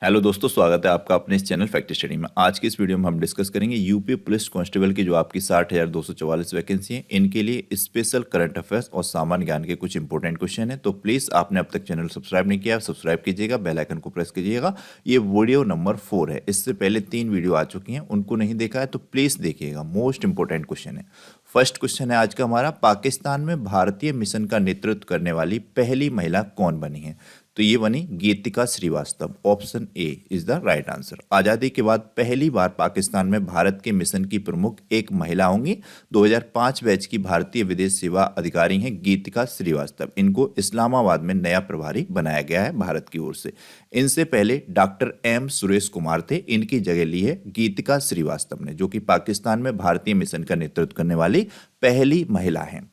Hello दोस्तों, स्वागत है आपका अपने इस चैनल फैक्ट स्टडी में। आज की इस वीडियो में हम डिस्कस करेंगे यूपी पुलिस कांस्टेबल की जो आपकी 60,244 वैकेंसी है, इनके लिए स्पेशल करंट अफेयर्स और सामान्य ज्ञान के कुछ इंपॉर्टेंट क्वेश्चन है। तो प्लीज़ आपने अब तक चैनल सब्सक्राइब नहीं किया, सब्सक्राइब कीजिएगा, बेल आइकन को प्रेस कीजिएगा। ये वीडियो नंबर 4 है, इससे पहले 3 वीडियो आ चुकी हैं, उनको नहीं देखा है तो प्लीज़ देखिएगा। मोस्ट इंपॉर्टेंट क्वेश्चन है। फर्स्ट क्वेश्चन है आज का हमारा, पाकिस्तान में भारतीय मिशन का नेतृत्व करने वाली पहली महिला कौन बनी है? तो ये बनी Geetika Srivastava. Option A is the right answer. आज़ादी के बाद पहली बार पाकिस्तान में भारत के मिशन की प्रमुख एक महिला होंगी। 2005 बैच की भारतीय विदेश सेवा अधिकारी हैं गीतिका श्रीवास्तव। इनको इस्लामाबाद में नया प्रभारी बनाया गया है भारत की ओर से। इनसे पहले डॉक्टर एम सुरेश कुमार थे, इनकी जगह ली है गीतिका श्रीवास्तव ने, जो कि पाकिस्तान में भारतीय मिशन का नेतृत्व करने वाली पहली महिला हैं।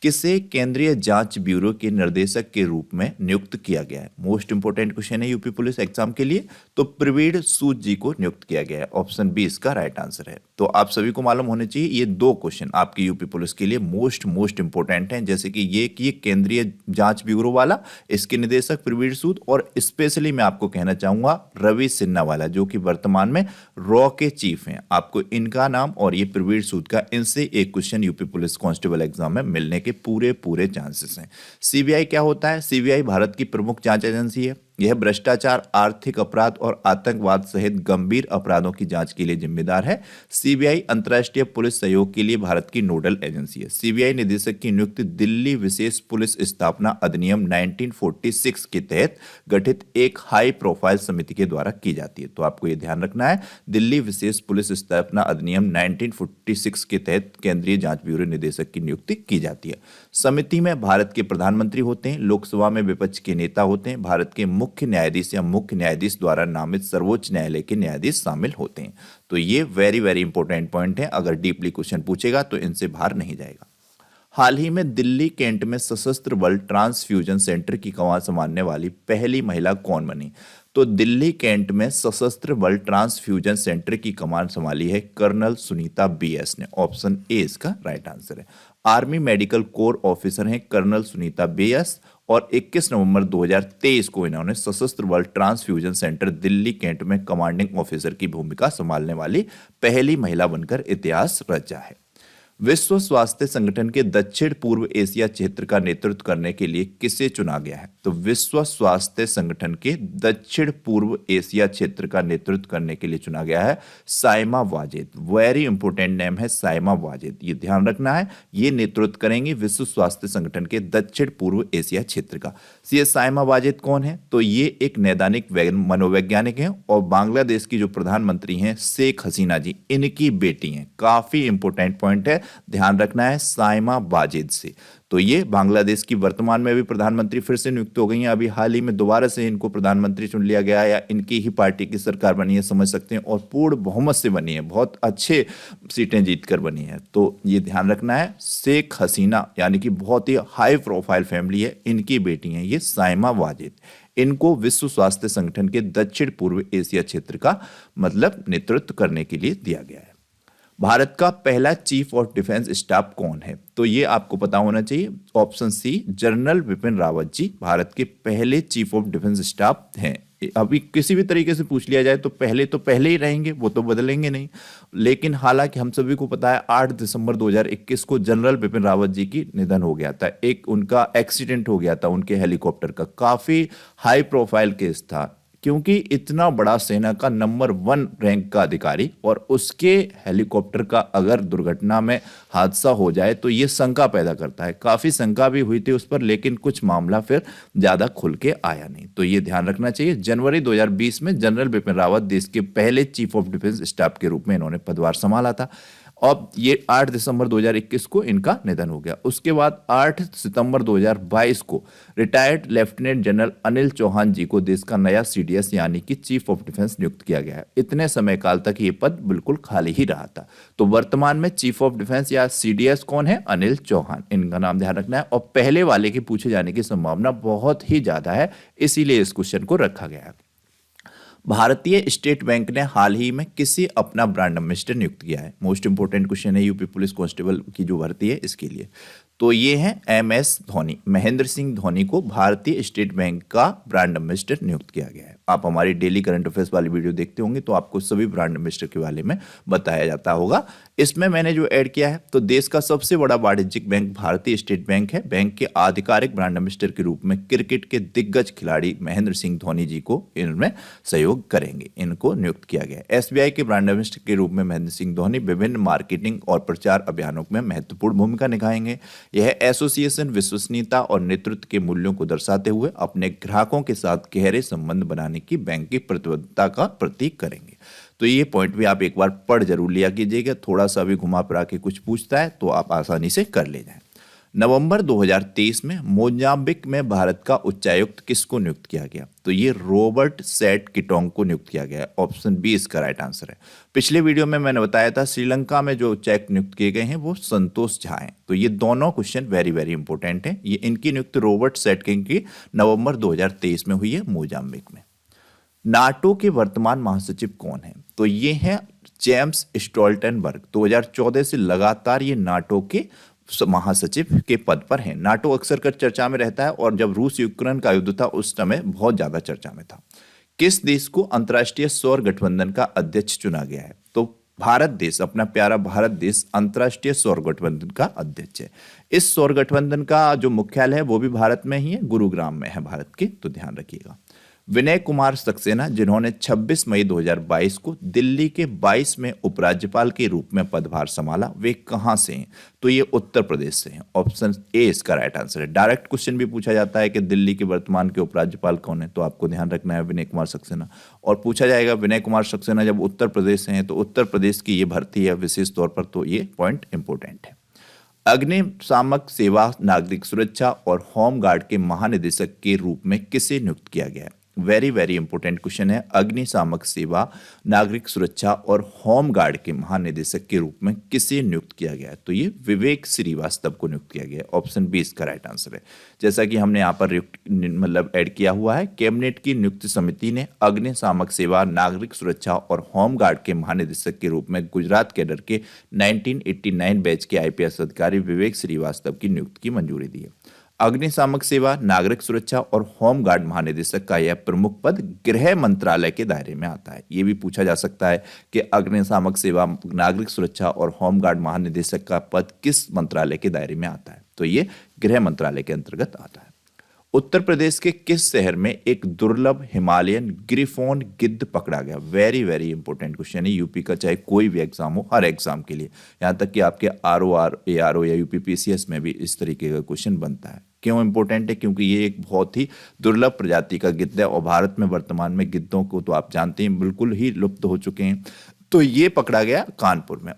किसे केंद्रीय जांच ब्यूरो के निर्देशक के रूप में नियुक्त किया गया है? मोस्ट इंपोर्टेंट क्वेश्चन है यूपी पुलिस एग्जाम के लिए। तो प्रवीण सूद जी को नियुक्त किया गया है। ऑप्शन बी इसका राइट आंसर है। तो आप सभी को मालूम होने चाहिए ये 2 क्वेश्चन आपकी यूपी पुलिस के लिए मोस्ट इंपोर्टेंट हैं। जैसे कि ये केंद्रीय जांच ब्यूरो वाला, इसके निदेशक प्रवीण सूद, और स्पेशली मैं आपको कहना चाहूंगा रवि सिन्हा वाला, जो कि वर्तमान में रॉ के चीफ हैं। आपको इनका नाम और ये प्रवीण सूद का, इनसे एक question UP police constable exam में मिलने के पूरे चांसेस हैं। सीबीआई क्या होता है? सीबीआई भारत की प्रमुख जांच एजेंसी है। यह भ्रष्टाचार, आर्थिक अपराध और आतंकवाद सहित गंभीर अपराधों की जांच के लिए जिम्मेदार है। सीबीआई अंतर्राष्ट्रीय पुलिस सहयोग के लिए भारत की नोडल एजेंसी है। सीबीआई निदेशक की नियुक्ति दिल्ली विशेष पुलिस स्थापना अधिनियम 1946 के तहत गठित एक हाई प्रोफाइल समिति के द्वारा की जाती है। तो आपको यह ध्यान रखना है, दिल्ली विशेष पुलिस स्थापना अधिनियम 1946 के तहत केंद्रीय जांच ब्यूरो निदेशक की नियुक्ति की जाती है। समिति में भारत के प्रधानमंत्री होते हैं, लोकसभा में विपक्ष के नेता होते हैं, भारत के मुख्य न्यायाधीश या मुख्य न्यायाधीश द्वारा नामित सर्वोच्च न्यायालय के न्यायाधीश शामिल होते हैं। तो ये वेरी इंपॉर्टेंट पॉइंट है, अगर डीपली क्वेश्चन पूछेगा तो इनसे बाहर नहीं जाएगा। हाल ही में दिल्ली कैंट में सशस्त्र बल ट्रांसफ्यूजन सेंटर की कमान संभालने वाली पहली महिला कौन बनी? तो दिल्ली कैंट में सशस्त्र बल ट्रांसफ्यूजन सेंटर की कमान संभाली है कर्नल सुनीता बीएस ने। ऑप्शन ए इसका राइट आंसर है। आर्मी मेडिकल कोर ऑफिसर हैं कर्नल सुनीता बीएस, और 21 नवंबर 2023 को इन्होंने सशस्त्र बल ट्रांसफ्यूजन सेंटर दिल्ली कैंट में कमांडिंग ऑफिसर की भूमिका संभालने वाली पहली महिला बनकर इतिहास रचा है। विश्व स्वास्थ्य संगठन के दक्षिण पूर्व एशिया क्षेत्र का नेतृत्व करने के लिए किसे चुना गया है? तो विश्व स्वास्थ्य संगठन के दक्षिण पूर्व एशिया क्षेत्र का नेतृत्व करने के लिए चुना गया है Saima Wazed. Very important name है साइमा वाजेद, ये ध्यान रखना है। ये नेतृत्व करेंगे विश्व स्वास्थ्य संगठन के दक्षिण पूर्व एशिया क्षेत्र का। ये साइमा वाजेद कौन है? तो ये एक नैदानिक मनोवैज्ञानिक हैं और बांग्लादेश की जो प्रधानमंत्री हैं शेख हसीना जी, इनकी बेटी हैं। काफी इंपॉर्टेंट पॉइंट है, ध्यान रखना है साइमा वाजेद से। तो ये बांग्लादेश की वर्तमान में भी प्रधानमंत्री फिर से नियुक्त हो गई हैं। अभी हाल ही में दोबारा से इनको प्रधानमंत्री चुन लिया गया है, या इनकी ही पार्टी की सरकार बनी है समझ सकते हैं, और पूर्ण बहुमत से बनी है, बहुत अच्छे सीटें जीतकर बनी है। तो ये ध्यान रखना है, शेख हसीना यानी कि बहुत ही हाई प्रोफाइल फैमिली है, इनकी बेटी हैं ये साइमा वाजेद। इनको विश्व स्वास्थ्य संगठन के दक्षिण पूर्व एशिया क्षेत्र का मतलब नेतृत्व करने के लिए दिया गया है। भारत का पहला चीफ ऑफ डिफेंस स्टाफ कौन है? तो ये आपको पता होना चाहिए। Option C general Bipin Rawat ji Bharat के पहले चीफ ऑफ डिफेंस स्टाफ हैं। अभी किसी भी तरीके से पूछ लिया जाए तो पहले ही रहेंगे, वो तो बदलेंगे नहीं। लेकिन हालांकि हम सभी को पता है 8 दिसंबर 2021 को जनरल बिपिन रावत जी की निधन हो गया था। एक उनका एक्सीडेंट हो गया था उनके हेलीकॉप्टर का, काफी हाई प्रोफाइल केस था, क्योंकि इतना बड़ा सेना का नंबर 1 रैंक का अधिकारी और उसके हेलीकॉप्टर का अगर दुर्घटना में हादसा हो जाए तो ये शंका पैदा करता है। काफी शंका भी हुई थी उस पर, लेकिन कुछ मामला फिर ज्यादा खुल के आया नहीं। तो ये ध्यान रखना चाहिए। जनवरी 2020 में जनरल बिपिन रावत देश के पहले चीफ ऑफ डिफेंस स्टाफ के रूप में इन्होंने पदभार संभाला था। अब ये 8 दिसंबर 2021 को इनका निधन हो गया। उसके बाद 8 सितंबर 2022 को retired lieutenant general Anil Chauhan ji को देश का नया सीडीएस यानी कि चीफ ऑफ डिफेंस नियुक्त किया गया है। इतने समय काल तक ये पद बिल्कुल खाली ही रहा था। तो वर्तमान में चीफ ऑफ डिफेंस या सीडीएस कौन है? अनिल चौहान, इनका नाम ध्यान रखना है। और पहले वाले के पूछे जाने की संभावना बहुत ही ज्यादा है, इसीलिए इस क्वेश्चन को रखा गया है। भारतीय स्टेट बैंक ने हाल ही में किसे अपना ब्रांड एम्बेसडर नियुक्त किया है? मोस्ट इंपोर्टेंट क्वेश्चन है यूपी पुलिस कांस्टेबल की जो भर्ती है इसके लिए। तो ये है MS धोनी, महेंद्र सिंह धोनी को भारतीय स्टेट बैंक का ब्रांड एम्बेसडर नियुक्त किया गया है। आप हमारी डेली करंट अफेयर्स वाली वीडियो देखते होंगे तो आपको सभी ब्रांड एम्बेसडर के बारे में बताया जाता होगा। इसमें मैंने जो ऐड किया है, तो देश का सबसे बड़ा वाणिज्यिक बैंक भारतीय स्टेट बैंक है। बैंक के आधिकारिक ब्रांड एम्बेसडर के रूप में क्रिकेट के दिग्गज खिलाड़ी महेंद्र सिंह धोनी जी को इनमें सहयोग करेंगे, इनको नियुक्त किया गया है। एसबीआई के ब्रांड एम्बेसडर के रूप में महेंद्र सिंह धोनी विभिन्न मार्केटिंग और प्रचार अभियानों में महत्वपूर्ण भूमिका निभाएंगे। यह एसोसिएशन विश्वसनीयता और नेतृत्व के मूल्यों को दर्शाते हुए अपने ग्राहकों के साथ गहरे संबंध बनाने की बैंक की प्रतिबद्धता का प्रतीक करेंगे। तो ये पॉइंट भी आप एक बार पढ़ जरूर लिया कीजिएगा, थोड़ा सा भी घुमा फिरा के कुछ पूछता है तो आप आसानी से कर ले जाएं। नवंबर 2023 में मोजाम्बिक में भारत का उच्चायुक्त किसको नियुक्त किया गया? तो ये रॉबर्ट सेट किटोंग को नियुक्त किया गया। ऑप्शन बी इसका राइट आंसर है। पिछले वीडियो में मैंने बताया था श्रीलंका में जो उच्चायुक्त नियुक्त किए गए हैं वो संतोष झा हैं। तो ये दोनों क्वेश्चन वेरी वेरी इंपॉर्टेंट हैं। ये इनकी नियुक्ति रॉबर्ट सेट किंग की नवंबर 2023 में हुई है मोजाम्बिक में। नाटो के वर्तमान महासचिव कौन है? तो ये हैं जेम्स स्टोल्टनबर्ग। 2014 से लगातार ये नाटो के महासचिव के पद पर हैं। नाटो अक्सर कर चर्चा में रहता है और जब रूस यूक्रेन का युद्ध था उस समय बहुत ज्यादा चर्चा में था। किस देश को अंतर्राष्ट्रीय सौर गठबंधन का अध्यक्ष चुना गया है? तो भारत देश, अपना प्यारा भारत देश अंतर्राष्ट्रीय सौर गठबंधन का अध्यक्ष है। इस सौर गठबंधन का जो मुख्यालय है वो भी भारत में ही है, गुरुग्राम में है भारत के, तो ध्यान रखिएगा। विनय कुमार सक्सेना जिन्होंने 26 मई 2022 को दिल्ली के 22वें उपराज्यपाल के रूप में पदभार संभाला, वे कहां से हैं? तो ये उत्तर प्रदेश से हैं। ऑप्शन ए इसका राइट आंसर है। डायरेक्ट क्वेश्चन भी पूछा जाता है कि दिल्ली के वर्तमान के उपराज्यपाल कौन है, तो आपको ध्यान रखना है विनय कुमार सक्सेना। और पूछा जाएगा विनय कुमार सक्सेना जब उत्तर प्रदेश से हैं तो उत्तर प्रदेश की ये भर्ती है विशेष तौर पर, तो ये पॉइंट इंपॉर्टेंट है। अग्निशामक सेवा, नागरिक सुरक्षा और होमगार्ड के महानिदेशक के रूप में किसे नियुक्त किया गया है? वेरी वेरी इंपॉर्टेंट क्वेश्चन है। अग्निशामक सेवा, नागरिक सुरक्षा और होमगार्ड के महानिदेशक के रूप में किसे नियुक्त किया गया है? तो ये विवेक श्रीवास्तव को नियुक्त किया गया है। ऑप्शन बी इसका राइट आंसर है। जैसा कि हमने यहाँ पर मतलब ऐड किया हुआ है, कैबिनेट की नियुक्ति समिति ने अग्निशामक सेवा, नागरिक सुरक्षा और होमगार्ड के महानिदेशक के रूप में गुजरात कैडर के 1989 बैच के आईपीएस अधिकारी विवेक श्रीवास्तव की नियुक्ति की मंजूरी दी है। अग्निशामक सेवा, नागरिक सुरक्षा और होमगार्ड महानिदेशक का यह प्रमुख पद गृह मंत्रालय के दायरे में आता है। यह भी पूछा जा सकता है कि अग्निशामक सेवा, नागरिक सुरक्षा और होमगार्ड महानिदेशक का पद किस मंत्रालय के दायरे में आता है? तो ये गृह मंत्रालय के अंतर्गत आता है। उत्तर प्रदेश के किस शहर में एक दुर्लभ हिमालयन ग्रिफोन गिद्ध पकड़ा गया? वेरी वेरी इंपॉर्टेंट क्वेश्चन है। यूपी का चाहे कोई भी एग्जाम हो, हर एग्जाम के लिए, यहाँ तक कि आपके आरओआर, एआरओ या यूपीपीसीएस में भी इस तरीके का क्वेश्चन बनता है। क्यों इंपॉर्टेंट है? क्योंकि ये एक बहुत ही दुर्लभ प्रजाति का गिद्ध है और भारत में वर्तमान में गिद्धों को तो आप जानते हैं बिल्कुल ही लुप्त हो चुके हैं। तो ये पकड़ा गया कानपुर में।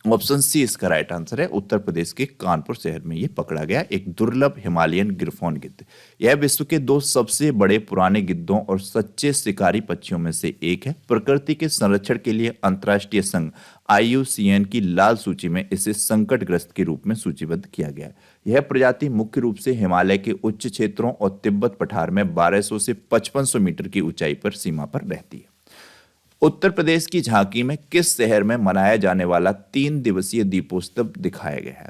ऑप्शन सी इसका राइट आंसर है। उत्तर प्रदेश के कानपुर शहर में ये पकड़ा गया एक दुर्लभ हिमालयन ग्रिफोन गिद्ध। यह विश्व के 2 सबसे बड़े पुराने गिद्धों और सच्चे शिकारी पक्षियों में से एक है। प्रकृति के संरक्षण के लिए अंतर्राष्ट्रीय संघ IUCN की लाल सूची में इसे संकटग्रस्त के रूप में सूचीबद्ध किया गया है। यह प्रजाति मुख्य रूप से हिमालय के उच्च क्षेत्रों और तिब्बत पठार में 1200 से 5500 मीटर की ऊंचाई पर सीमा पर रहती है। उत्तर प्रदेश की झांकी में किस शहर में मनाया जाने वाला 3 दिवसीय दीपोत्सव दिखाया गया है?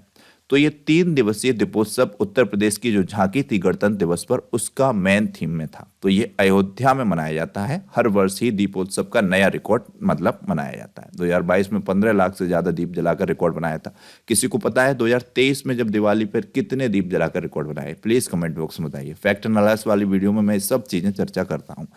तो ये 3 दिवसीय दीपोत्सव उत्तर प्रदेश की जो झांकी थी गणतंत्र दिवस पर, उसका मेन थीम में था। तो ये अयोध्या में मनाया जाता है। हर वर्ष ही दीपोत्सव का नया रिकॉर्ड मतलब मनाया जाता है। 2022 में 15 लाख से ज्यादा दीप जलाकर रिकॉर्ड बनाया था। किसी को पता है 2023 में जब दिवाली पर कितने दीप जलाकर रिकॉर्ड बनाए? प्लीज कमेंट बॉक्स में बताइए। फैक्ट एनालिसिस वाली वीडियो में मैं सब चीजें चर्चा करता हूँ।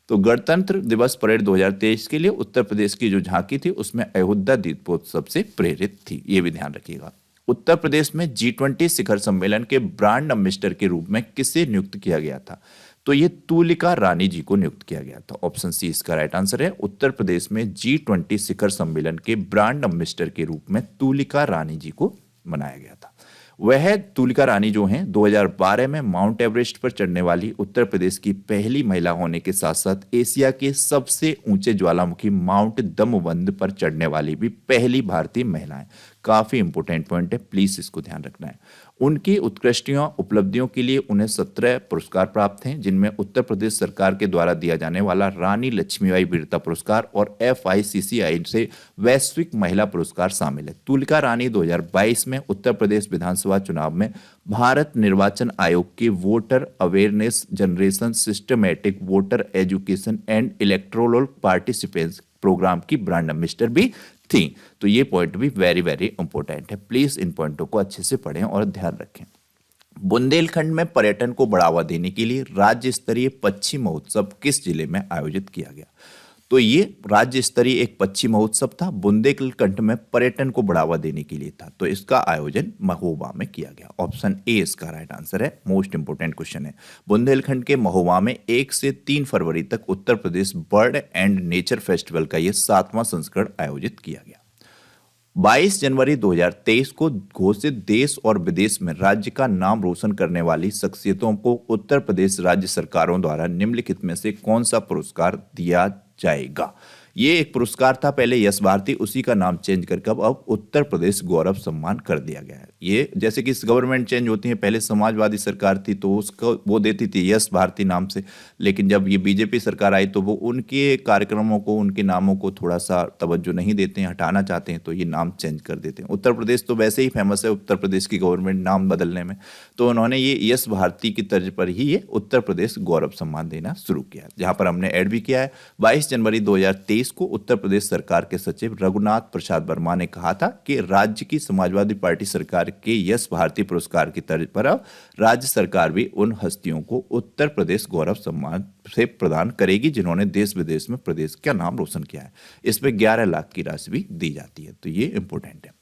तो गणतंत्र दिवस परेड 2023 के लिए उत्तर प्रदेश की जो झांकी थी उसमें अयोध्या दीपोत्सव से प्रेरित थी। ये भी ध्यान रखिएगा। उत्तर प्रदेश में G20 शिखर सम्मेलन के ब्रांड एम्बेसडर के रूप में किसे नियुक्त किया गया था? तो ये तुलिका रानी जी को नियुक्त किया गया था। ऑप्शन सी इसका राइट आंसर है। उत्तर प्रदेश में G20 शिखर सम्मेलन के ब्रांड एम्बेसडर के रूप में तुलिका रानी जी को बनाया गया था। वह तुलिका रानी जो हैं 2012 में माउंट एवरेस्ट पर चढ़ने वाली उत्तर प्रदेश की पहली महिला होने के साथ साथ एशिया के सबसे ऊंचे ज्वालामुखी माउंट दमोबंद पर चढ़ने वाली भी पहली भारतीय महिला है। काफी इंपॉर्टेंट पॉइंट है, प्लीज इसको ध्यान रखना है। उनकी उत्कृष्टियों उपलब्धियों के लिए उन्हें 17 पुरस्कार प्राप्त हैं, जिनमें उत्तर प्रदेश सरकार के द्वारा दिया जाने वाला रानी लक्ष्मीबाई वीरता पुरस्कार और FICCI से वैश्विक महिला पुरस्कार शामिल है। तुलिका रानी 2022 में उत्तर प्रदेश विधानसभा चुनाव में भारत निर्वाचन आयोग के voter awareness generation systematic voter education and electoral participation programme की ब्रांड एम्बेसडर भी थी। तो ये पॉइंट भी वेरी वेरी इंपॉर्टेंट है, प्लीज इन पॉइंटों को अच्छे से पढ़ें और ध्यान रखें। बुंदेलखंड में पर्यटन को बढ़ावा देने के लिए राज्य स्तरीय पक्षी महोत्सव किस जिले में आयोजित किया गया? तो ये राज्य स्तरीय एक पक्षी महोत्सव था, बुंदेलखंड में पर्यटन को बढ़ावा देने के लिए था। तो इसका आयोजन महोबा में किया गया। ऑप्शन ए इसका राइट आंसर है, मोस्ट इंपोर्टेंट क्वेश्चन है। बुंदेलखंड के महोबा में 1 से 3 फरवरी तक Uttar Pradesh bird and nature festival का यह 7वां संस्करण आयोजित किया गया। 22 जनवरी 2023 को घोषित देश और विदेश में राज्य का नाम रोशन करने वाली शख्सियतों को उत्तर प्रदेश राज्य सरकारों द्वारा निम्नलिखित में से कौन सा पुरस्कार दिया जाएगा? ये एक पुरस्कार था पहले यश भारती, उसी का नाम चेंज करके अब उत्तर प्रदेश गौरव सम्मान कर दिया गया है। ये जैसे कि गवर्नमेंट चेंज होती है, पहले समाजवादी सरकार थी तो उसको वो देती थी यश भारती नाम से, लेकिन जब ये बीजेपी सरकार आई तो वो उनके कार्यक्रमों को, उनके नामों को थोड़ा सा तवज्जो नहीं देते हैं, हटाना चाहते हैं, तो ये नाम चेंज कर देते हैं। उत्तर प्रदेश तो वैसे ही फेमस है उत्तर प्रदेश की गवर्नमेंट नाम बदलने में, तो उन्होंने ये यश भारती की तर्ज पर ही ये उत्तर प्रदेश गौरव सम्मान देना शुरू किया, जहां पर हमने ऐड भी किया है। 22 जनवरी 2023 को उत्तर प्रदेश सरकार के सचिव रघुनाथ प्रसाद वर्मा ने कहा था कि राज्य की समाजवादी पार्टी सरकार के यश भारती पुरस्कार की तर्ज पर अब राज्य सरकार भी उन हस्तियों को उत्तर प्रदेश गौरव सम्मान से प्रदान करेगी जिन्होंने देश विदेश में प्रदेश का नाम रोशन किया है। इसमें 11 लाख की राशि भी दी जाती है, तो ये इंपॉर्टेंट है।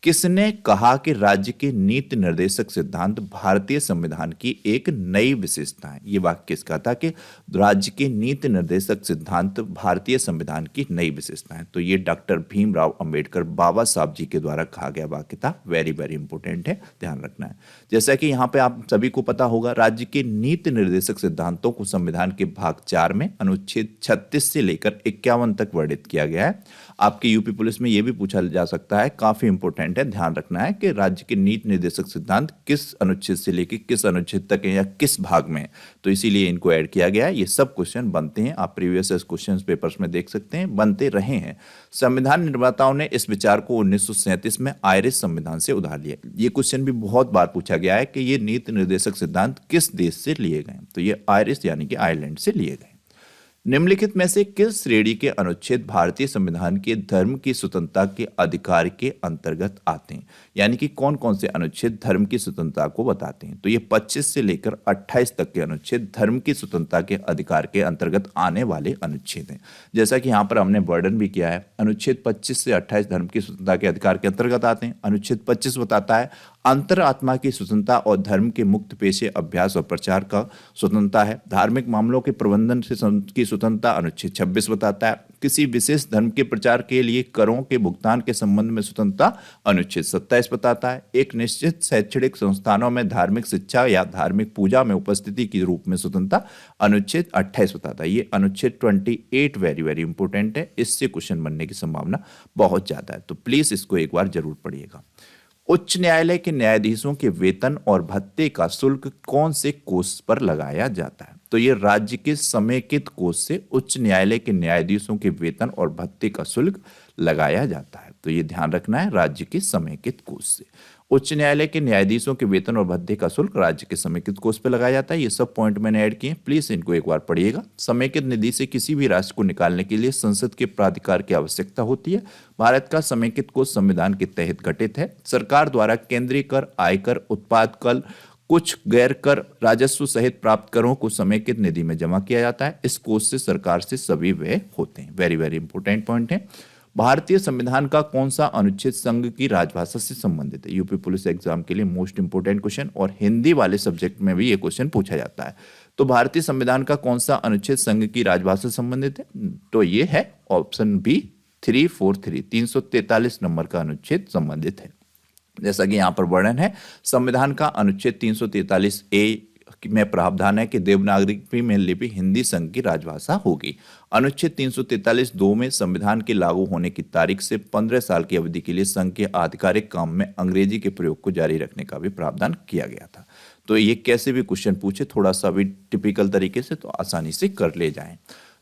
किसने कहा कि राज्य के नीति निर्देशक सिद्धांत भारतीय संविधान की एक नई विशेषता है? ये वाक्य किसका था कि राज्य के नीति निर्देशक सिद्धांत भारतीय संविधान की नई विशेषता है? तो ये डॉक्टर भीमराव अंबेडकर बाबा साहब जी के द्वारा कहा गया वाक्य था। वेरी वेरी इंपॉर्टेंट है, ध्यान रखना है। जैसा कि यहाँ पे आप सभी को पता होगा, राज्य के नीति निर्देशक सिद्धांतों को संविधान के भाग 4 में अनुच्छेद 36 से लेकर 51 तक वर्णित किया गया है। आपके यूपी पुलिस में यह भी पूछा जा सकता है, काफी इंपॉर्टेंट है, ध्यान रखना है कि राज्य के नीति निर्देशक सिद्धांत किस अनुच्छेद से लेकर किस अनुच्छेद तक है या किस भाग में है, तो इसीलिए इनको ऐड किया गया है। ये सब क्वेश्चन बनते हैं, आप प्रीवियस क्वेश्चन पेपर्स में देख सकते हैं, बनते रहे हैं। संविधान निर्माताओं ने इस विचार को 1937 में आयरिश संविधान से उधार लिया। ये क्वेश्चन भी बहुत बार पूछा गया है कि ये नीति निर्देशक सिद्धांत किस देश से लिए गए, तो ये आयरिश यानी कि आयरलैंड से लिए गए। निम्नलिखित में से किस श्रेणी के अनुच्छेद भारतीय संविधान के धर्म की स्वतंत्रता के अधिकार के अंतर्गत आते हैं? यानी कि कौन कौन से अनुच्छेद धर्म की स्वतंत्रता को बताते हैं? तो ये 25 से लेकर 28 तक के अनुच्छेद धर्म की स्वतंत्रता के अधिकार के अंतर्गत आने वाले अनुच्छेद हैं। जैसा कि यहाँ पर हमने वर्णन भी किया है, अनुच्छेद 25 से 28 धर्म की स्वतंत्रता के अधिकार के अंतर्गत आते हैं। अनुच्छेद 25 बताता है अंतरात्मा की स्वतंत्रता और धर्म के मुक्त पेशे अभ्यास और प्रचार का स्वतंत्रता है। धार्मिक मामलों के प्रबंधन से की स्वतंत्रता अनुच्छेद 26 बताता है। किसी विशेष धर्म के प्रचार के लिए करों के भुगतान के संबंध में स्वतंत्रता अनुच्छेद 27 बताता है। एक निश्चित शैक्षणिक संस्थानों में धार्मिक शिक्षा या धार्मिक पूजा में उपस्थिति के रूप में स्वतंत्रता अनुच्छेद 28 बताता है। ये अनुच्छेद 28 वेरी वेरी इंपॉर्टेंट है, इससे क्वेश्चन बनने की संभावना बहुत ज्यादा है, तो प्लीज इसको एक बार जरूर पढ़िएगा। उच्च न्यायालय के न्यायाधीशों के वेतन और भत्ते का शुल्क कौन से कोष पर लगाया जाता है? तो ये राज्य के समेकित कोष से उच्च न्यायालय के न्यायाधीशों के वेतन और भत्ते का शुल्क लगाया जाता है। तो ये ध्यान रखना है, राज्य के समेकित कोष से उच्च न्यायालय के न्यायाधीशों के वेतन और भत्ते का शुल्क राज्य के समेकित कोष पर लगाया जाता है। ये सब पॉइंट मैंने ऐड किए, प्लीज इनको एक बार पढ़िएगा। समेकित निधि से किसी भी राशि को निकालने के लिए संसद के प्राधिकार की आवश्यकता होती है। भारत का समेकित कोष संविधान के तहत गठित है। सरकार द्वारा केंद्रीय कर, आयकर, उत्पाद कर, कुछ गैर कर राजस्व सहित प्राप्त करों को समेकित निधि में जमा किया जाता है। इस कोष से सरकार से सभी व्यय होते हैं। वेरी वेरी इंपॉर्टेंट पॉइंट है। भारतीय संविधान का कौन सा अनुच्छेद संघ की राजभाषा से संबंधित है? यूपी पुलिस एग्जाम के लिए मोस्ट इंपोर्टेंट क्वेश्चन, और हिंदी वाले सब्जेक्ट में भी ये क्वेश्चन पूछा जाता है। तो भारतीय संविधान का कौन सा अनुच्छेद संघ की राजभाषा से संबंधित है? तो ये है ऑप्शन बी 343, 343 नंबर का अनुच्छेद संबंधित है। जैसा कि यहाँ पर वर्णन है, संविधान का अनुच्छेद 343A में प्रावधान है कि देवनागरी में लिपि हिंदी संघ की राजभाषा होगी। अनुच्छेद 343(2) में संविधान के लागू होने की तारीख से 15 साल की अवधि के लिए संघ के आधिकारिक काम में अंग्रेजी के प्रयोग को जारी रखने का भी प्रावधान किया गया था। तो ये कैसे भी क्वेश्चन पूछे थोड़ा सा भी टिपिकल तरीके से तो आसानी से कर ले जाएं।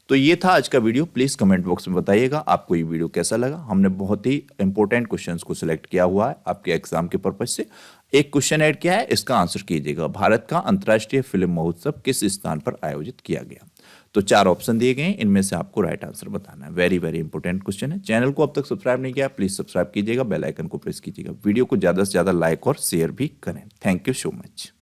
तो ये था आज का वीडियो। प्लीज कमेंट बॉक्स में बताइएगा आपको ये वीडियो कैसा लगा। हमने बहुत ही इंपॉर्टेंट क्वेश्चंस को सिलेक्ट किया हुआ है आपके एग्जाम के पर्पज से। एक क्वेश्चन ऐड किया है, इसका आंसर कीजिएगा। भारत का अंतर्राष्ट्रीय फिल्म महोत्सव किस स्थान पर आयोजित किया गया? तो 4 ऑप्शन दिए गए हैं, इनमें से आपको राइट आंसर बताना है। वेरी वेरी इंपॉर्टेंट क्वेश्चन है। चैनल को अब तक सब्सक्राइब नहीं किया, प्लीज सब्सक्राइब कीजिएगा, बेल आइकन को प्रेस कीजिएगा। वीडियो को ज्यादा से ज्यादा लाइक और शेयर भी करें। Thank you so much.